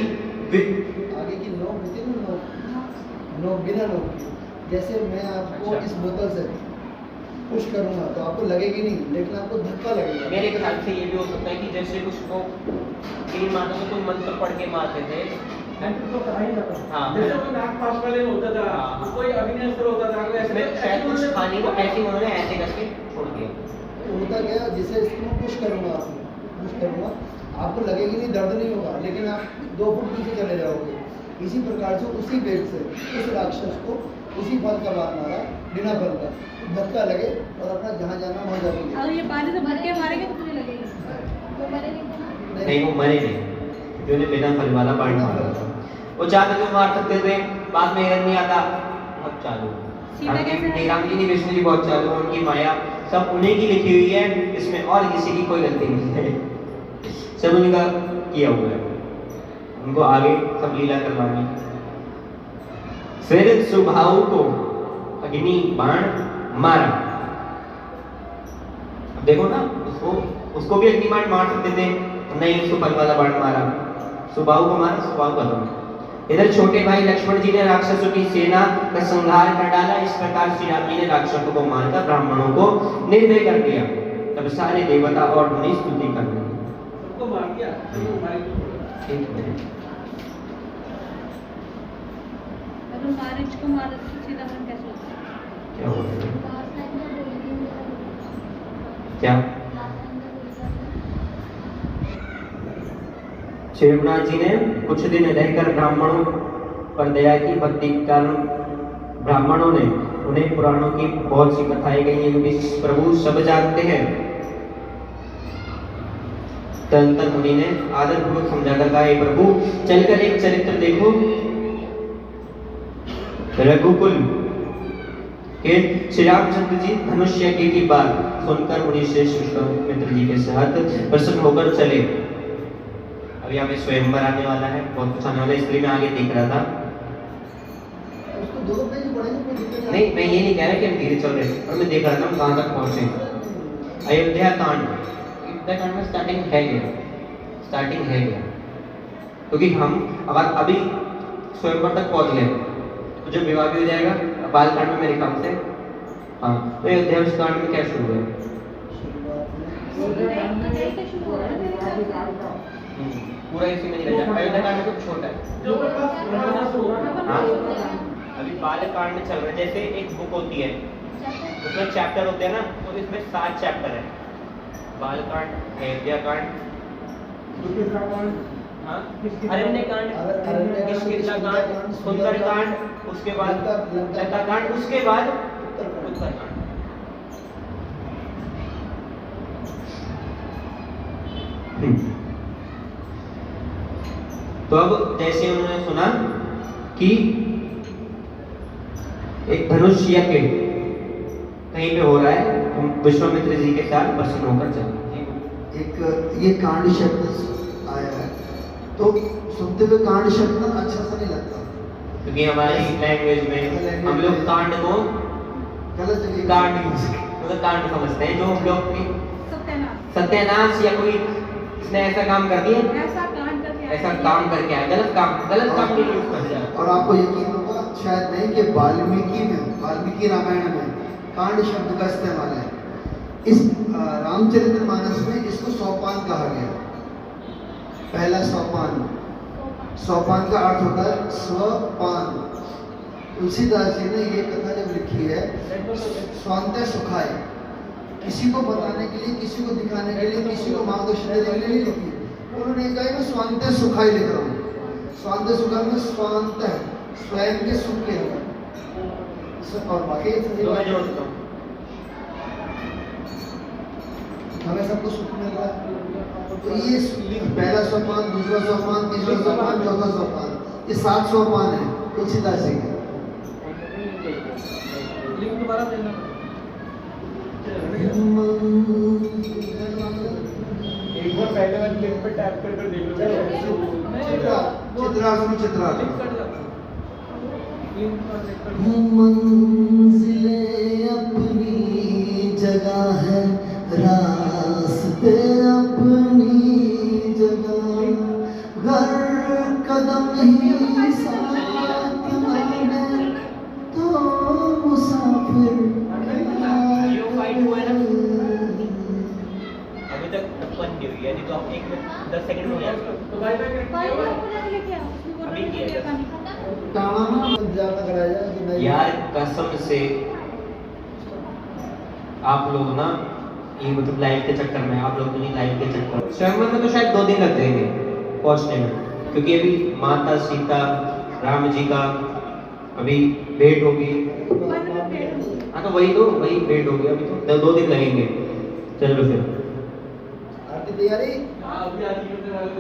आगे की नोक होती है ना, नोक बिना नोक की। जैसे मैं आपको अच्छा। इस बोतल से पुश करूंगा तो आपको लगेगी नहीं, लेकिन आपको धक्का लगेगा। मेरे ख्याल से ये भी हो सकता है कि जैसे कुछ को तीर मारते तो कोई मंत्र पढ़ के मारते थे। तो करा ही जाता। हाँ, जैसे कोई नाग पास वाले में होता था, हाँ। कोई अग्निअस्त्र होता था, कोई ऐसे इसमें शायद कुछ पानी को ऐसे उन्होंने ऐसे करके छोड़ दिया। तो होता क्या, जैसे इसको मैं पुश करूंगा, पुश करूंगा, आपको लगेगी नहीं, दर्द नहीं होगा, लेकिन आप 2 फुट पीछे चले जाओगे। इसी प्रकार से उसी वेग से उस राक्षस को उसी फल का बाण मारा, बिना फल का, धक्का लगे और अपना जहाँ जाना वहाँ जाएंगे। अगर ये पानी से भर के मारेंगे तो मुझे लगेगा वो मरेंगे तो नहीं, वो मरे नहीं, जो ने बिना फल वाला बाण मारा था। वो चाहते तो मार सकते थे, बाद में हिरण नहीं आता, अब चालू। सीता कैसे है? राम जी नहीं, विष्णु जी बहुत चालू, उनकी माया सब उन्हीं की लिखी हुई है, इसमें और किसी की कोई गलती नहीं है। सब उनका किया हुआ है, उनको आगे सब लीला करवानी। फिर सुबाहु को अग्नि बाण मारा। अब देखो ना, उसको भी अग्नि बाण मार सकते थे, नहीं उसको फल वाला बाण मारा। सुबाहु को मारा, सुबाहु खत्म। इधर छोटे भाई लक्ष्मण जी ने राक्षसों की सेना का संहार कर डाला। इस प्रकार श्री राम जी ने राक्षसों को मारकर ब्राह्मणों को निर्भय कर दिया। तब सारे देवता और मुनि स्तुति करने लगे। सबको मार दिया, सबको मार दिया। एक मिनट, अगर मारीच को मारा तो सीधा मन कैसे होता है? क्या हो रहा है? क्या? श्री रघुनाथ जी ने कुछ दिन रहकर ब्राह्मणों पर दया की। भक्ति के कारण ब्राह्मणों ने उन्हें पुराणों की बहुत सी कथाएं गई हैं, क्योंकि प्रभु सब जानते हैं। तदंतर मुनि ने आदर पूर्वक समझाकर कहा, हे प्रभु, चलकर एक चरित्र देखो। रघुकुल के श्री रामचंद्र जी धनुष यज्ञ की बात सुनकर मुनि श्रेष्ठ विश्वामित्र जी के साथ प्रसन्न होकर चले। अभी यहाँ पे स्वयंवर आने वाला है, बहुत कुछ आने वाला है, इसलिए मैं आगे देख रहा था। उसको 2 पेज पढ़ेंगे, कोई दिक्कत नहीं, मैं ये नहीं कह रहा कि हम धीरे चल रहे हैं, और मैं देख रहा था हम कहाँ तक पहुंचे। अयोध्या कांड में स्टार्टिंग है क्या? क्योंकि हम अगर अभी स्वयंवर तक पहुंच गए तो जब विवाह भी हो जाएगा, बाल कांड में मेरे काम से, हाँ, तो अयोध्या कांड में क्या शुरू है? पूरा इसी में नहीं रहता। अयोध्या कांड में कुछ छोटा है, जो पास बनाना शुरू हुआ। हाँ, अभी बाल कांड में चल रहा है। जैसे एक बुक होती है, उसमें चैप्टर होते हैं ना, तो इसमें 7 चैप्टर है। बाल कांड, अयोध्या कांड, हाँ, अरण्यकांड, किष्किंधा सुंदरकांड, उसके बाद लंकाकांड, उसके बाद उत्तरकांड। तो अब जैसे उन्होंने सुना कि एक धनुष यज्ञ कहीं पे हो रहा है, विश्वामित्र जी के साथ प्रसन्न होकर चले। एक ये कांड शब्द आया है, तो सुनते हुए कांड शब्द ना अच्छा सा नहीं लगता, क्योंकि हमारी लैंग्वेज में हम लोग कांड को गलत जगह कांड मतलब कांड समझते हैं, जो हम लोग की सत्यानाश, सत्यानाश या कोई इसने ऐसा काम कर दिया, ऐसा कांड करके आया। ऐसा काम करके आया, गलत काम के लिए यूज कर दिया। और आपको यकीन होगा शायद नहीं कि वाल्मीकि रामायण में कांड शब्द का इस्तेमाल है। इस रामचरितमानस में इसको सोपान कहा गया। पहला सोपान, सोपान का अर्थ होता है स्वपान। तुलसीदास जी ने ये कथा जब लिखी है, स्वांतः सुखाय, किसी को बताने के लिए, किसी को दिखाने के लिए, किसी को मार्गदर्शन देने के लिए नहीं लिखी है। उन्होंने कहा मैं स्वांतः सुखाय लिख रहा हूँ। स्वांतः सुखाय में स्वांत है, स्वयं के सुख के लिए। और बाकी तो मैं जोड़ता हूँ, हमें सबको सुख मिल रहा है। तो ये पहला सोपान, दूसरा सोपान, तीसरा सोपान, चौथा सोपान, ये 7 सोपान है तुलसीदास जी के। लिंक दोबारा देना। एक बार पहले वाली लिंक पे टैप कर देख लो। चित्रा लिंक कट जाता है। लिंक पर चेक कर। मंजिले अपनी जगह है, रास्ते अपनी जगह, घर कदम ही साथ माने तो मुसाफिर। जीरो फाइट हुआ है ना, अभी तक ओपन नहीं हुई, यानी तो आप 1 मिनट 10 सेकंड हो जाएगा। तो भाई भाई भाई ऊपर लेके आओ, उसकी बोतल अभी किया लेके जा पानी। जाना कराया जाए कि नहीं यार कसम से आप लोग ना, ये मतलब लाइव के चक्कर में, आप लोग नहीं लाइव के चक्कर में, स्वयंवर में तो शायद 2 दिन लग जाएंगे पहुंचने में, क्योंकि अभी माता सीता राम जी का अभी भेंट होगी। हाँ तो वही भेंट होगी, अभी तो 2 दिन लगेंगे। चलो फिर आरती तैयारी हाँ अभी आज यूट्यूब वाले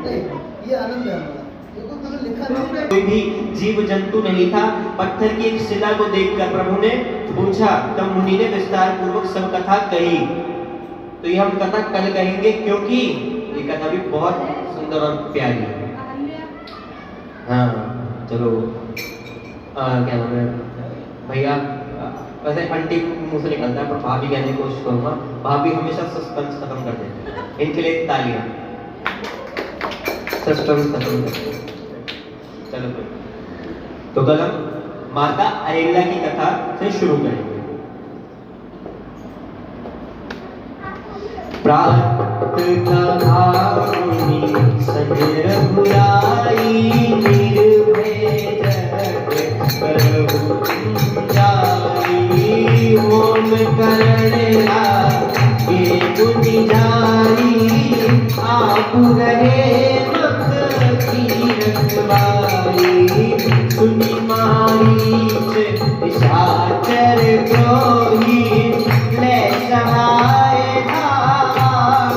नहीं, ये आनंद है हमारा, देखो तो लिखा नहीं है। कोई भी जीव जंतु नहीं था। पत्थर की एक शिला को देखकर प्रभु ने पूछा, तब मुनि ने विस्तार पूर्वक सब कथा कही। तो ये हम कथा कल कहेंगे, क्योंकि ये कथा भी बहुत सुंदर और प्यारी है। हाँ चलो, क्या नाम है भैया, वैसे आंटी मुंह से निकलता है पर भाभी कहने की कोशिश करूंगा। भाभी हमेशा सस्पेंस खत्म कर देते हैं, इनके लिए तालियां। सस्पेंस खत्म कर देते हैं। चलो फिर, तो कल हम माता अहिल्या की कथा से शुरू करेंगे। प्रातः संग रघुराई, निर्भय जगत प्रभु जाई। होम करण लागे मुनि जाई, आप रहे भक्त की रखवाई। सुनि मारीच निशाचर द्रोही, ले सहाय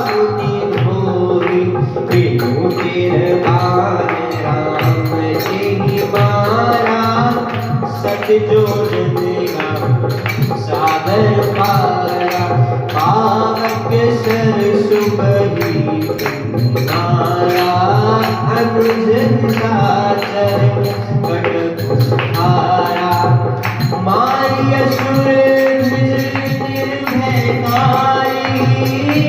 मुनि भोरी। बिनु गिरबान राम जी मारा, सत जो सागर पारा। पावक सर सुबही नारा, अनुज साचर कटक हारा। मारी असुर निर्भयकारी,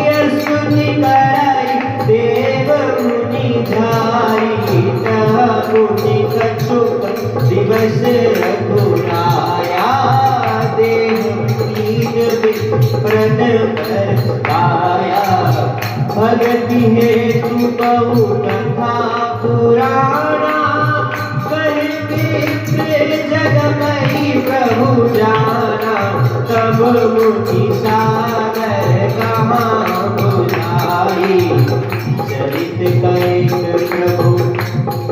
असुनि कराई देव मुनि धारी। तह मुनि कछुक दिवस रघुराया, देह प्रण पर पाया। भगति हेतु बहु कथा पुराणा, कर विप्र जगमई प्रभु जाना। तब मुनि सागर कहाँ लाई चरित कैक प्रभु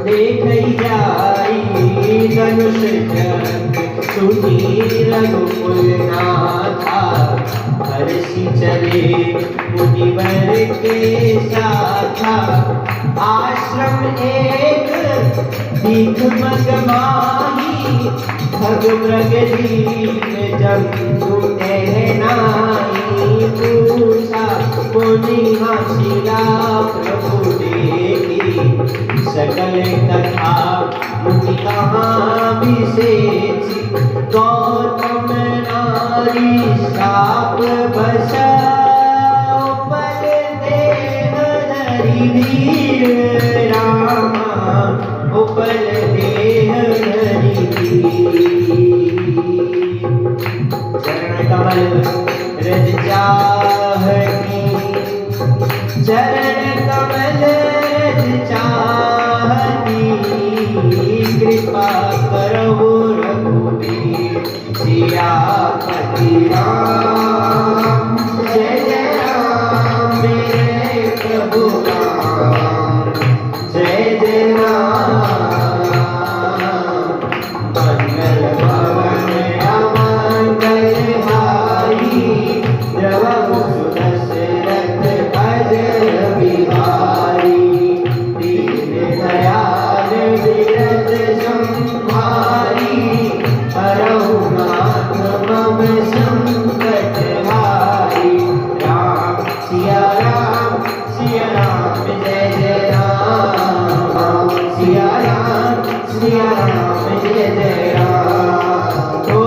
देख जाई धनुष चक्र सुनी रघुकुल नाथा हर्षि चले मुनिवर के साथा आश्रम एक दीघ मगमाही भग मृग दीन जब नाई पूछा मुनि हंसिला प्रभु देखी सकल कथा मुनि कहाँ विशेषी गौतम नारी साप बसा पल देह धरि वीर रामा उपल देह धरि चरण कमल रज चाहती चरण कमल रज चाहती कृपा करो रघुवीर सियापति राम जय जय राम मेरे प्रभु राम जय जय राम मंगल भवन अमंगल हारी द्रवहु सुदशरथ अजर बिहारी दीन दयाल विरत संहारी हरहु नाथ मम संकट हारी राम सिया राम जय जय राम सिया राम जय जय राम ओ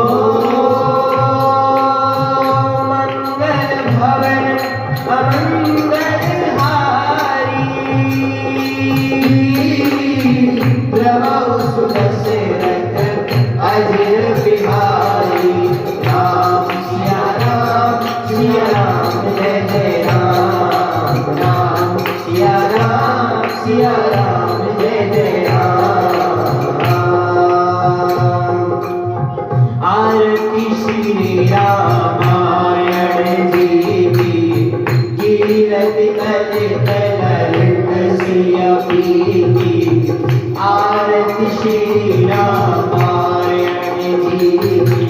मंगल भवन अमंगल हारी प्रभु सुदशरथ अजर बिहारी राम सिया राम जय जय राम राम सिया राम जय जय राम आरती श्री रामायण जी की कीरति ललित सिया की आरती श्री रामायण जी की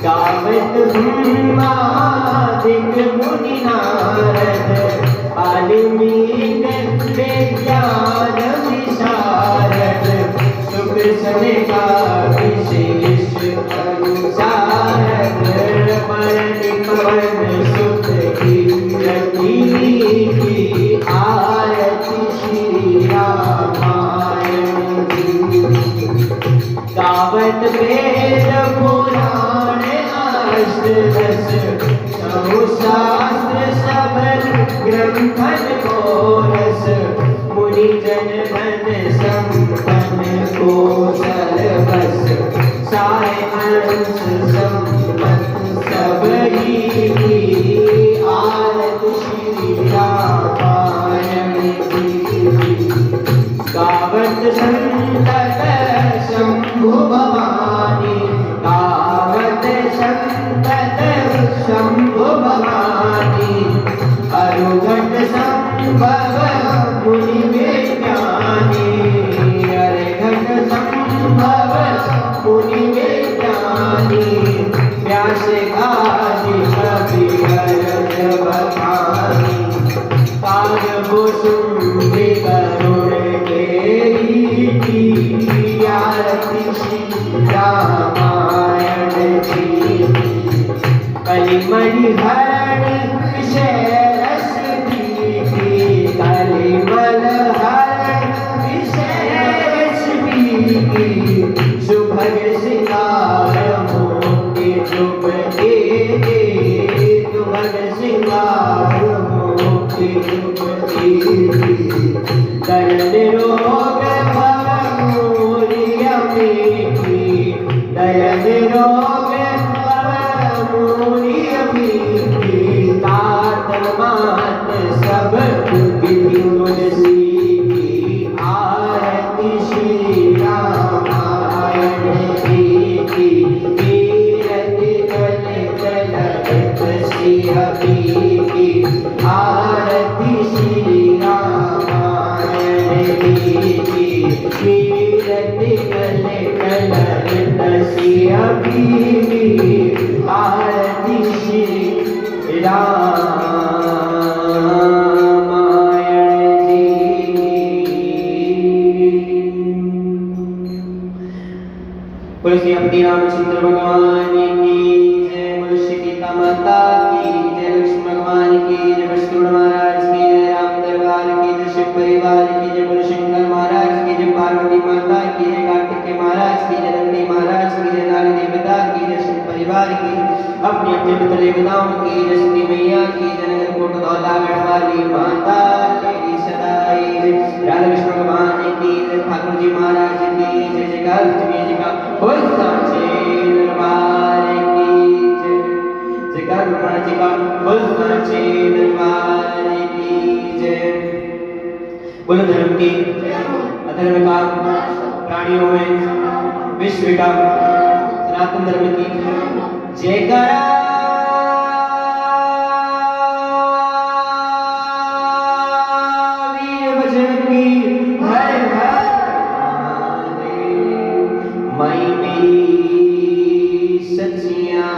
गावत ब्रह्मादिक मुनि नारद वाल्मीकि विज्ञान विशारद सुख सनेका विशेष अनुसारद परण पवन सुत कीरति की आरती श्री रामायण जी गावत वेद पुराण अष्टदश शास्त्र सब ग्रंथन को रस मुनि जन मन संपन्न को सर्वस सारे अंश संपत सब ही आरत श्री रामायण की गावत संतत शंभु भवानी गावत संतत शंभु भवानी अरुघट संभव मुनि विज्ञानी अरघट संभव मुनि विज्ञानी व्यास आदि कवि अरज बखानी काग कुसुम्भि करुण केरी आरती श्री रामायण जी कलिमणि हरण विषय रस पीती कलिमल हरण विषय रस पीती सुभग सिंगार मोती शुभ दे सुभग सिंगार मोती शुभ दे दर्द रोग भव मूर्य मीठी दर्द रोग भव मूर्य मीठी तात मात सब विधि तुलसी की आरती श्री रामायण जी की कीरति कलित ललित सिया की आरती अभी आरती श्री रामायण जी बोलो श्री अपनी रामचंद्र भगवान की जय, बोलो श्री सीता माता की जय, लक्ष्मण भगवान की जय, विष्णु महाराज की जय, राम दरबार की जय, शिव परिवार की जय, बोलो शंकर महाराज की जय, पार्वती माता की जय, कार्तिकेय महाराज की जय, नंदी महाराज की जय, नाग देवता की जय, शिव परिवार की अपने अपने पितर देवताओं की जय, सती मैया की जय, नगर कोट दौलागढ़ वाली माता तेरी सदाई जय, राधा कृष्ण भगवान की जय, ठाकुर जी महाराज की जय, जयकार लक्ष्मी जी का बोल सांचे दरबार की जय, जयकार ब्रह्मा जी का बोल सांचे दरबार की जय। बोलो धर्म की अधर्म का प्राणियों में विश्व का सनातन धर्म की जयकारा। वीर बजरंगी हर हर महादेव। माई मेरी सच्चियां